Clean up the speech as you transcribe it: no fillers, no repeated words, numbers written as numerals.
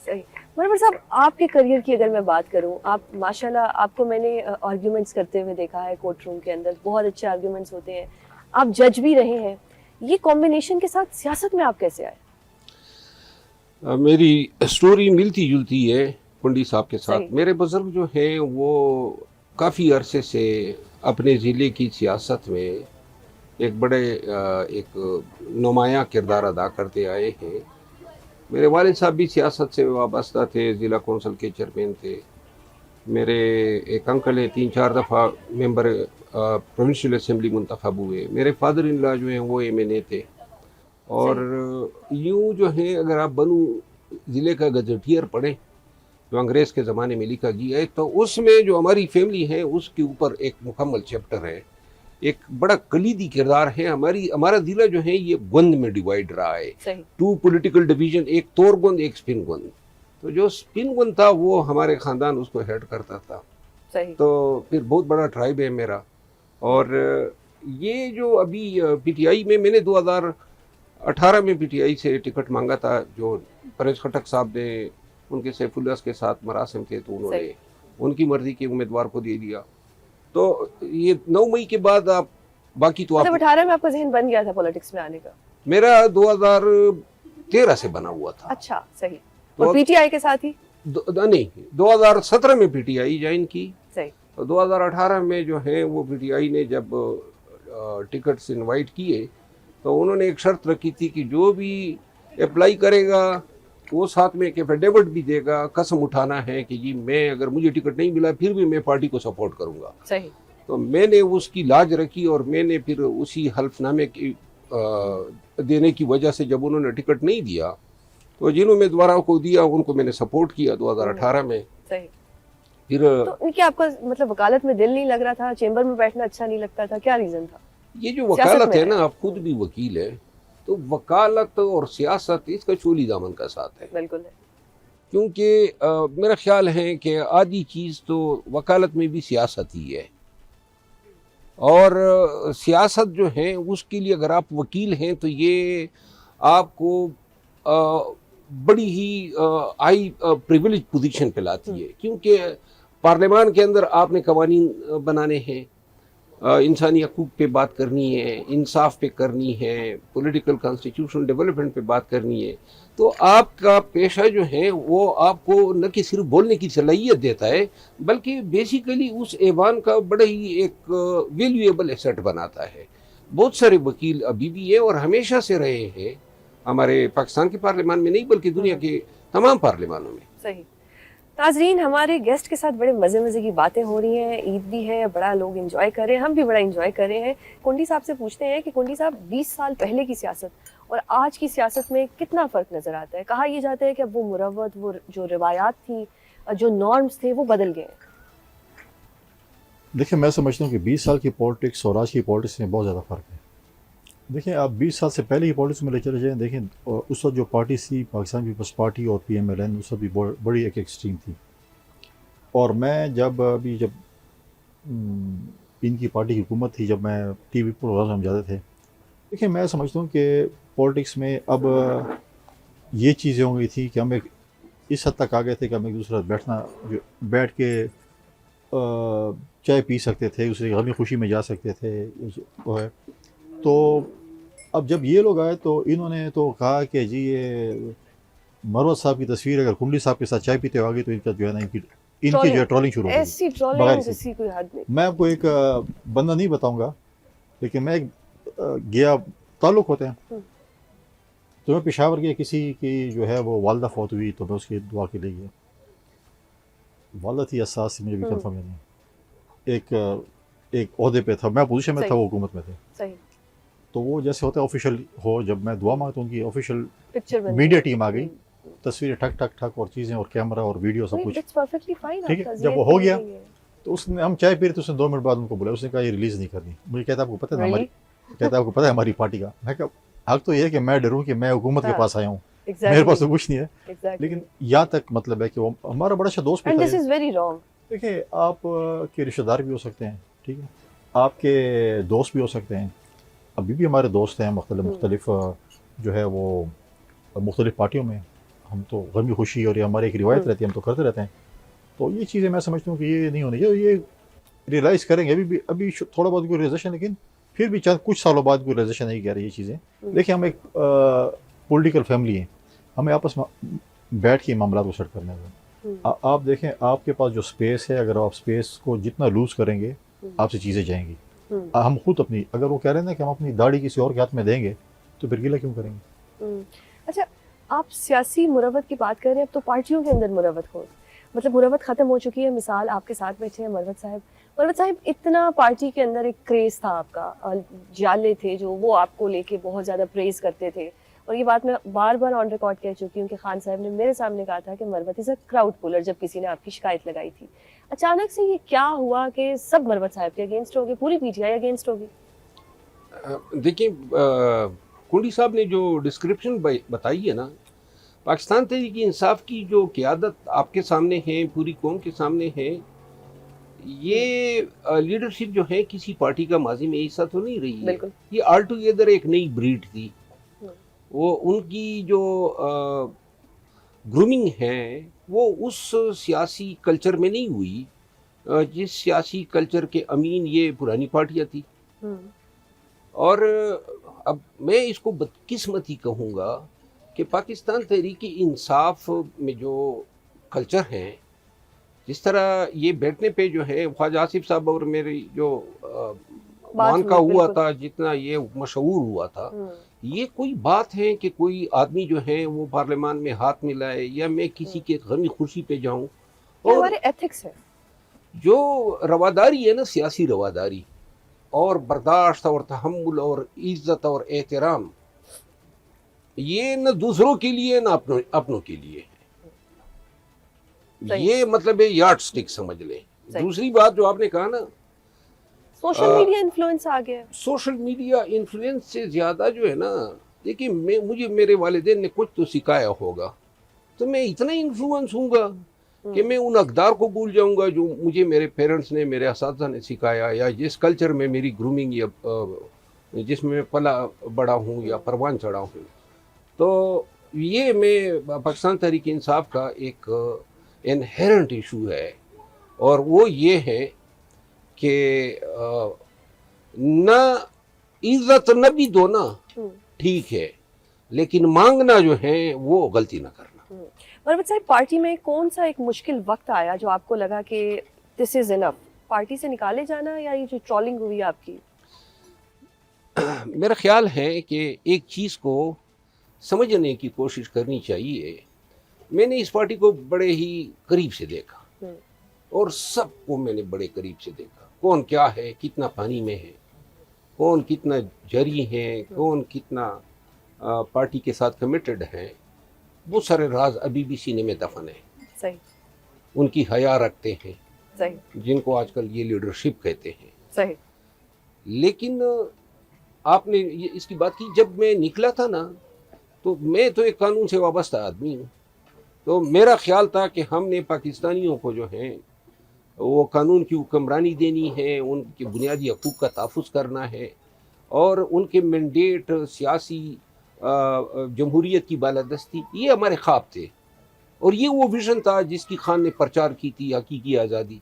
صحیح. منور صاحب, آپ کے کریئر کی اگر میں بات کروں, آپ ماشاءاللہ آپ کو میں نے آرگیومنٹس کرتے ہوئے دیکھا ہے کورٹ روم کے اندر, بہت اچھے آرگیومنٹس ہوتے ہیں, آپ جج بھی رہے ہیں. یہ کمبینیشن کے ساتھ سیاست میں آپ کیسے آئے؟ میری سٹوری ملتی جلتی ہے کنڈی صاحب کے ساتھ. صحیح. میرے بزرگ جو ہیں وہ کافی عرصے سے اپنے ضلع کی سیاست میں ایک بڑے ایک نمایاں کردار ادا کرتے آئے ہیں. میرے والد صاحب بھی سیاست سے وابستہ تھے, ضلع کونسل کے چیئرمین تھے. میرے ایک انکل ہیں 3-4 دفعہ ممبر پروونشل اسمبلی منتخب ہوئے. میرے فادر ان لا جو ہیں وہ MNA تھے. اور یوں جو ہے اگر آپ بنو ضلع کا گزٹیئر پڑھیں جو انگریز کے زمانے میں لکھا گیا ہے, تو اس میں جو ہماری فیملی ہے اس کے اوپر ایک مکمل چیپٹر ہے, ایک بڑا کلیدی کردار ہے. ہمارا ضلع جو ہے یہ گوند میں ڈیوائڈ رہا ہے, 2 پولیٹیکل ڈویژن, ایک تور گوند ایک اسپن گوند. تو جو اسپن گوند تھا وہ ہمارے خاندان اس کو ہیڈ کرتا تھا. تو پھر بہت بڑا ٹرائب ہے میرا. اور یہ جو ابھی PTI میں نے 2018 میں PTI سے ٹکٹ مانگا تھا, جو پریز خٹک صاحب نے ان کے سیف اللہ کے ساتھ مراسم تھے تو انہوں نے ان کی مرضی کے امیدوار کو دے دیا. تو یہ 9 مئی کے بعد آپ باقی تو آپ 18 میں آپ کا ذہن بن گیا تھا پولیٹکس میں آنے کا؟ میرا 2013 سے بنا ہوا تھا. اچھا, صحیح. اور PTI کے ساتھ ہی نہیں, 2017 میں PTI جوائن کی. صحیح. تو 2018 میں جو ہے وہ PTI نے جب ٹکٹس انوائٹ کیے تو انہوں نے ایک شرط رکھی تھی کہ جو بھی اپلائی کرے گا وہ ساتھ میں ایک ایفیڈیوٹ بھی دے گا, قسم اٹھانا ہے کہ جی میں اگر مجھے ٹکٹ نہیں ملا پھر بھی میں پارٹی کو سپورٹ کروں گا. صحیح. تو میں نے اس کی لاج رکھی اور میں نے پھر اسی حلف نامے کی دینے کی وجہ سے جب انہوں نے ٹکٹ نہیں دیا تو جن امیدواروں کو دیا ان کو میں نے سپورٹ کیا 2018 میں. صحیح. پھر تو ان کی آپ کا مطلب وکالت میں دل نہیں لگ رہا تھا, چیمبر میں بیٹھنا اچھا نہیں لگتا تھا, کیا ریزن تھا؟ یہ جو وکالت ہے نا, آپ خود بھی وکیل ہے, تو وکالت اور سیاست اس کا چولی دامن کا ساتھ ہے. بالکل ہے. کیونکہ میرا خیال ہے کہ آدھی چیز تو وکالت میں بھی سیاست ہی ہے, اور سیاست جو ہے اس کے لیے اگر آپ وکیل ہیں تو یہ آپ کو بڑی ہی ہائی پریویلیج پوزیشن پہ لاتی ہے, کیونکہ پارلیمان کے اندر آپ نے قوانین بنانے ہیں, انسانی حقوق پہ بات کرنی ہے, انصاف پہ کرنی ہے, پولیٹیکل کانسٹیٹیوشن ڈیولپمنٹ پہ بات کرنی ہے. تو آپ کا پیشہ جو ہے وہ آپ کو نہ کہ صرف بولنے کی صلاحیت دیتا ہے بلکہ بیسیکلی اس ایوان کا بڑا ہی ایک ویلیویبل ایسٹ بناتا ہے. بہت سارے وکیل ابھی بھی ہیں اور ہمیشہ سے رہے ہیں, ہمارے پاکستان کے پارلیمان میں نہیں بلکہ دنیا کے تمام پارلیمانوں میں. صحیح. ناظرین, ہمارے گیسٹ کے ساتھ بڑے مزے کی باتیں ہو رہی ہیں, عید بھی ہے, بڑا لوگ انجوائے کر رہے ہیں, ہم بھی بڑا انجوائے کر رہے ہیں. کنڈی صاحب سے پوچھتے ہیں کہ کنڈی صاحب 20 سال پہلے کی سیاست اور آج کی سیاست میں کتنا فرق نظر آتا ہے؟ کہا یہ جاتا ہے کہ اب وہ مروت, وہ جو روایات تھیں, جو نارمز تھے وہ بدل گئے ہیں. دیکھیں, میں سمجھتا ہوں کہ 20 سال کی پولیٹکس اور آج کی پولیٹکس میں بہت زیادہ فرق ہے. دیکھیں, آپ 20 سال سے پہلے کی پولیٹکس میں لے چلے جائیں, دیکھیں اس وقت جو پارٹی تھی پاکستان پیپلز پارٹی اور PMLN, اس وقت بھی بڑی ایک ایکسٹریم تھی. اور میں جب ان کی پارٹی کی حکومت تھی, جب میں TV پروگرام جاتے تھے, دیکھیں میں سمجھتا ہوں کہ پولیٹکس میں اب یہ چیزیں ہو گئی تھی کہ ہم ایک اس حد تک آ گئے تھے کہ ہم ایک دوسرے بیٹھ کے چائے پی سکتے تھے, دوسرے کی غمی خوشی میں جا سکتے تھے. تو اب جب یہ لوگ آئے تو انہوں نے تو کہا کہ جی یہ مروت صاحب کی تصویر اگر کنڈلی صاحب کے ساتھ چائے پیتے ہوگی تو ان کا جو ہے نا ان کی جو ہے ٹرولنگ شروع ہو گئی. میں آپ کو ایک بندہ نہیں بتاؤں گا, لیکن میں گیا, تعلق ہوتے ہیں, تو میں پشاور گیا, کسی کی جو ہے وہ والدہ فوت ہوئی تو میں اس کی دعا کے لیے گیا. والدہ تھی اساس سے, مجھے بھی کنفرم نہیں, ایک عہدے پہ تھا, میں اپوزیشن میں تھا, وہ حکومت میں تھے. تو وہ جیسے ہوتا ہے آفیشیل ہو, جب میں دعا مانگتا ہوں ان کی آفیشیل میڈیا ٹیم آ گئی, تصویریں ٹھک ٹھک ٹھک اور چیزیں اور کیمرہ اور ویڈیو سب کچھ ٹھیک ہے. جب وہ ہو گیا تو اس نے, ہم چائے پی رہے تھے, اس نے 2 منٹ بعد ان کو بولا, اس نے کہا یہ ریلیز نہیں کرنی. مجھے کہتا آپ کو پتہ ہے آپ کو پتہ ہے ہماری پارٹی کا. میں کہا حق تو یہ ہے کہ میں ڈروں کہ میں حکومت کے پاس آیا ہوں, میرے پاس تو کچھ نہیں ہے. لیکن یہاں تک مطلب ہے کہ وہ ہمارا بڑا اچھا دوست بھی تھا. دیکھیں, آپ کے رشتہ دار بھی ہو سکتے ہیں, ٹھیک ہے, آپ کے دوست بھی ہو سکتے ہیں. ابھی بھی ہمارے دوست ہیں مختلف جو ہے وہ مختلف پارٹیوں میں, ہم تو غمی خوشی اور یہ ہماری ایک روایت رہتی ہے، ہم تو کرتے رہتے ہیں. تو یہ چیزیں میں سمجھتا ہوں کہ یہ نہیں ہونی چاہیے. یہ ریئلائز کریں گے ابھی تھوڑا بہت کوئی ریئلائزیشن، لیکن پھر بھی چند کچھ سالوں بعد کوئی ریئلائزیشن نہیں کہہ رہی یہ چیزیں. دیکھیں ہم ایک پولیٹیکل فیملی ہیں، ہمیں آپس میں بیٹھ کے معاملات کو سیٹ کرنے ہیں. آپ دیکھیں آپ کے پاس جو اسپیس ہے، اگر آپ اسپیس کو جتنا لوز کریں گے آپ سے چیزیں جائیں گی. ہم خود اپنی، اگر وہ کہہ رہے ہیں نا کہ ہم اپنی داڑھی کسی اور کے ہاتھ میں دیں گے تو پھر گلہ کیوں کریں گے؟ اچھا، آپ سیاسی مروت کی بات کر رہے ہیں، اب تو پارٹیوں کے اندر مروت ہو، مطلب مروت ختم ہو چکی ہے. مثال آپ کے ساتھ بیٹھے ہیں مروت صاحب، اتنا پارٹی کے اندر ایک کریز تھا آپ کا، جالے تھے جو وہ آپ کو لے کے بہت زیادہ پریز کرتے تھے. اور یہ بات میں بار بار آن ریکارڈ کہہ چکی ہوں کہ خان صاحب نے میرے سامنے کہا تھا کہ مروت از اے کراؤڈ پولر جب کسی نے آپ کی شکایت لگائی تھی. اچانک سے یہ کیا ہوا کہ سب مروت صاحب کے اگینسٹ ہو گئے، پوری پی ٹی آئی اگینسٹ ہوگی؟ دیکھیں کنڈی صاحب نے جو ڈسکرپشن بتائی ہے نا، پاکستان تحریک انصاف کی جو قیادت آپ کے سامنے ہے، پوری قوم کے سامنے ہے، یہ لیڈرشپ جو ہے کسی پارٹی کا ماضی میں ایسا تو نہیں رہی ہے. بالکل. یہ آل ٹوگیدر ایک نئی بریڈ تھی. وہ ان کی جو گرومنگ ہے وہ اس سیاسی کلچر میں نہیں ہوئی جس سیاسی کلچر کے امین یہ پرانی پارٹیاں تھی. اور اب میں اس کو بدقسمتی کہوں گا کہ پاکستان تحریک انصاف میں جو کلچر ہیں، جس طرح یہ بیٹھنے پہ جو ہے خواجہ آصف صاحب اور میری جو مان کا ہوا تھا، جتنا یہ مشہور ہوا تھا، یہ کوئی بات ہے کہ کوئی آدمی جو ہے وہ پارلیمان میں ہاتھ ملائے یا میں کسی کے غمی خوشی پہ جاؤں. اور ہمارے ایتھکس ہے جو رواداری ہے نا، سیاسی رواداری اور برداشت اور تحمل اور عزت اور احترام، یہ نہ دوسروں کے لیے نہ اپنوں کے لیے ہے. یہ مطلب یارڈ سٹک سمجھ لیں. دوسری بات جو آپ نے کہا نا، سوشل میڈیا انفلوئنس آ گیا. سوشل میڈیا انفلوئنس سے زیادہ جو ہے نا، دیکھیں مجھے میرے والدین نے کچھ تو سکھایا ہوگا، تو میں اتنا انفلوئنس ہوں گا کہ میں ان اقدار کو بھول جاؤں گا جو مجھے میرے پیرنٹس نے، میرے اساتذہ نے سکھایا، یا جس کلچر میں میری گرومنگ یا جس میں پلا بڑا ہوں یا پروان چڑھا ہوں. تو یہ میں پاکستان تحریک انصاف کا ایک انہیرنٹ ایشو ہے، اور وہ یہ ہے کہ نہ عزت نہ بھی دو نا ٹھیک ہے، لیکن مانگنا جو ہے وہ غلطی نہ کرنا. مروت صاحب، پارٹی میں کون سا ایک مشکل وقت آیا جو آپ کو لگا کہ دس از انف، پارٹی سے نکالے جانا، یا یہ جو ٹرولنگ ہوئی آپ کی؟ میرا خیال ہے کہ ایک چیز کو سمجھنے کی کوشش کرنی چاہیے. میں نے اس پارٹی کو بڑے ہی قریب سے دیکھا، اور سب کو میں نے بڑے قریب سے دیکھا، کون کیا ہے، کتنا پانی میں ہے، کون کتنا جری ہے، کون کتنا پارٹی کے ساتھ کمیٹڈ ہے. وہ سارے راز ابھی بھی سینے میں دفن ہیں. صحیح. ان کی حیا رکھتے ہیں، صحیح، جن کو آج کل یہ لیڈرشپ کہتے ہیں. صحیح. لیکن آپ نے اس کی بات کی، جب میں نکلا تھا نا، تو میں تو ایک قانون سے وابستہ آدمی ہوں. تو میرا خیال تھا کہ ہم نے پاکستانیوں کو جو ہیں وہ قانون کی حکمرانی دینی ہے، ان کے بنیادی حقوق کا تحفظ کرنا ہے، اور ان کے مینڈیٹ سیاسی جمہوریت کی بالادستی، یہ ہمارے خواب تھے. اور یہ وہ ویژن تھا جس کی خان نے پرچار کی تھی، حقیقی آزادی.